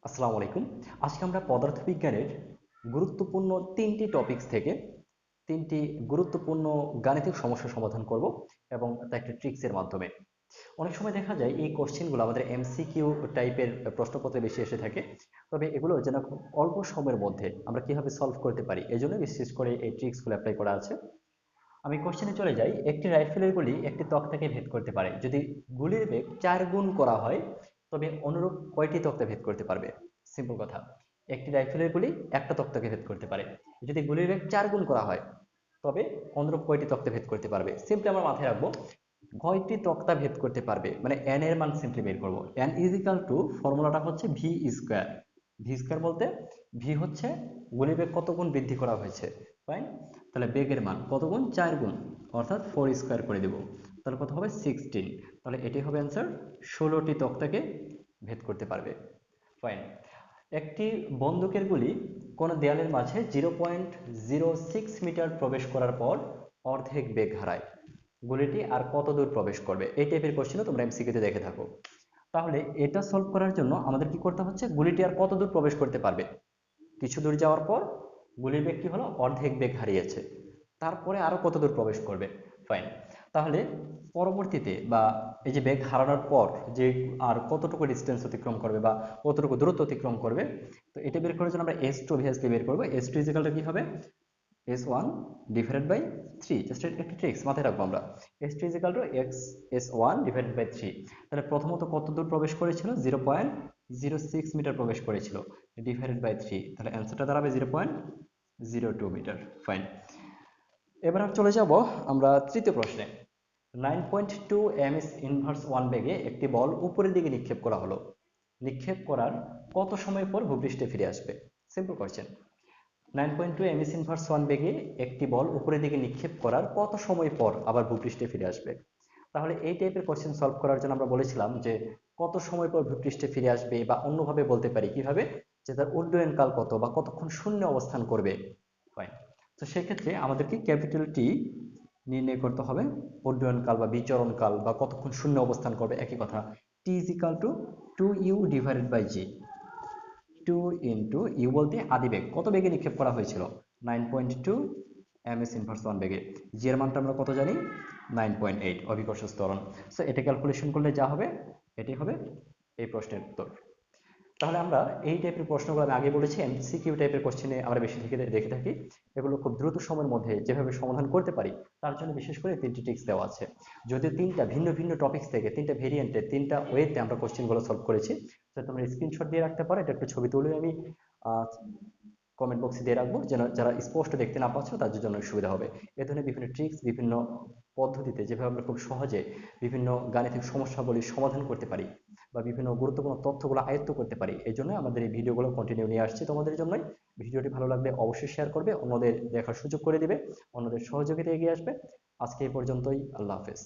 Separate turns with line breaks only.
আসসালামু আলাইকুম। আজকে আমরা পদার্থবিজ্ঞানের গুরুত্বপূর্ণ তিনটি টপিকস থেকে তিনটি গুরুত্বপূর্ণ গাণিতিক সমস্যার সমাধান করব এবং তা একটা ট্রিক্সের মাধ্যমে। অনেক সময় দেখা যায় এই কোশ্চেনগুলো আমাদের এমসিকিউ টাইপের প্রশ্নপত্রে বেশি এসে থাকে। তবে এগুলো যেন খুব অল্প সময়ের মধ্যে আমরা কিভাবে সলভ করতে পারি এই জন্য বিশেষ করে এই ট্রিক্সগুলো অ্যাপ্লাই করা আছে। আমি কোশ্চেনে চলে যাই। একটি রাইফেলের গুলি একটি তক্তাকে ভেদ করতে পারে যদি গুলির বেগ 4 গুণ করা হয়, তবে অনুরূপ কয়টি তক্তা ভেদ করতে পারবে? সিম্পল কথা, একটি রাইফেলের গুলি একটা তক্তাকে ভেদ করতে পারে যদি গুলির বেগ 4 গুণ করা হয়, তবে অনুরূপ কয়টি তক্তা ভেদ করতে পারবে। সিম্পলি আমরা মাথায় রাখবো কয়টি তক্তা ভেদ করতে পারবে, মানে এন এর মান সিম্পলি বের করবো। এন ইজ ইকাল টু, ফর্মুলাটা হচ্ছে ভি স্কোয়ার। ভি স্কোয়ার বলতে ভি হচ্ছে গুলির বেগ কত গুণ বৃদ্ধি করা হয়েছে, ফাইন। তাহলে বেগের মান কত গুণ? 4 গুণ, অর্থাৎ 4 স্কোয়ার করে দেব। তাহলে কত হবে? 16। তাহলে এটি হবে অ্যান্সার, 16টি তক্তাকে ভেদ করতে পারবে, ফাইন। একটি বন্দুকের গুলি কোনো দেয়ালের মাঝে 0.06 মিটার প্রবেশ করার পর অর্ধেক বেগ হারায়, গুলিটি আর কত দূর প্রবেশ করবে? এই টাইপের কোশ্চেনও তোমরা এমসিকিউতে দেখে থাকো। তাহলে এটা সলভ করার জন্য আমাদের কি করতে হচ্ছে, গুলিটি আর কত দূর প্রবেশ করতে পারবে। কিছু দূর যাওয়ার পর গুলির বেগ কি হলো? অর্ধেক বেগ হারিয়েছে। তারপরে আরো কত দূর প্রবেশ করবে, ফাইন। তাহলে পরবর্তীতে বা এই যে বেগ হারানোর পর যে আর কতটুকু ডিস্টেন্স অতিক্রম করবে বা কতটুকু দূরত্ব অতিক্রম করবে, তো এটা বের করার জন্য আমরা এস টু অবভিয়াসলি বের করবো। এস টু ইজিক্যালটা কি হবে? S1 divided by 3। জাস্ট একটা ট্রিক্স মাথায় রাখবো আমরা। S2 equal to x S1 divided by 3। তাহলে প্রথমত কত দূর প্রবেশ করেছিল? 0.06 মিটার প্রবেশ করেছিল, ডিভাইডেড বাই 3। তাহলে অ্যান্সারটা দাঁড়াবে 0.02 মিটার, ফাইন। এবার আর চলে যাব আমরা তৃতীয় প্রশ্নে। 9.2 ms ইনভার্স ওয়ান বেগে একটি বল উপরের দিকে নিক্ষেপ করা হলো, নিক্ষেপ করার কত সময় পর ভূপৃষ্ঠে ফিরে আসবে? Simple question. 9.2 ms inverse one বেগে একটি বল উপরের দিকে নিক্ষেপ করার কত সময় পর আবার ভূপৃষ্ঠে ফিরে আসবে? তাহলে এই টাইপের কোশ্চেন সলভ করার জন্য আমরা বলেছিলাম যে কত সময় পর ভূপৃষ্ঠে ফিরে আসবে, বা অন্যভাবে বলতে পারি কিভাবে, যে তার উড্ডয়ন কাল কত বা কতক্ষণ শূন্য অবস্থান করবে, ফাইন। তো সেক্ষেত্রে আমাদেরকে ক্যাপিটাল টি নির্ণয় করতে হবে। উড্ডয়ন কাল বা বিচরণ কাল বা কতক্ষণ শূন্য অবস্থান করবে, একই কথা। T is equal to 2u divided by G. 2 into U বলতে আদিবেগ, কত বেগে নিক্ষেপ করা হয়েছিল? 9.2 ms ইনভার্স ওয়ান বেগে। জি এর মানটা আমরা কত জানি? 9.8, অভিকর্ষ ত্বরণ। সো এটা ক্যালকুলেশন করলে যা হবে এটাই হবে এই প্রশ্নের উত্তর। তাহলে আমরা এই টাইপের প্রশ্নগুলো আমি আগে বলেছি এমসিকিউ টাইপের কোশ্চেনে আমরা বেশি থেকে দেখে থাকি। এগুলো খুব দ্রুত সময়ের মধ্যে যেভাবে সমাধান করতে পারি তার জন্য বিশেষ করে তিনটি ট্রিক্স দেওয়া আছে। যদিও তিনটা ভিন্ন ভিন্ন টপিকস থেকে তিনটা ভেরিয়েন্টে তিনটা ওয়েতে আমরা কোশ্চেনগুলো সলভ করেছি। তো তোমরা স্ক্রিনশট দিয়ে রাখতে পারো, এটা একটু ছবি তুলে আমি কমেন্ট বক্সে দিয়ে রাখবো, যেন যারা স্পষ্ট দেখতে না পাচ্ছ তাদের জন্য সুবিধা হবে। এ ধরনের বিভিন্ন ট্রিক্স বিভিন্ন পদ্ধতিতে যেভাবে আমরা খুব সহজে বিভিন্ন গাণিতিক সমস্যাগুলির সমাধান করতে পারি বা বিভিন্ন গুরুত্বপূর্ণ তথ্যগুলো আয়ত্ত করতে পারি, এই জন্য আমাদের এই ভিডিওগুলো কন্টিনিউ নিয়ে আসছি তোমাদের জন্যই। ভিডিওটি ভালো লাগলে অবশ্যই শেয়ার করবে, অন্যদের দেখার সুযোগ করে দিবে, অন্যদের সহযোগিতা এগিয়ে আসবে। আজকে এই পর্যন্তই, আল্লাহ হাফেজ।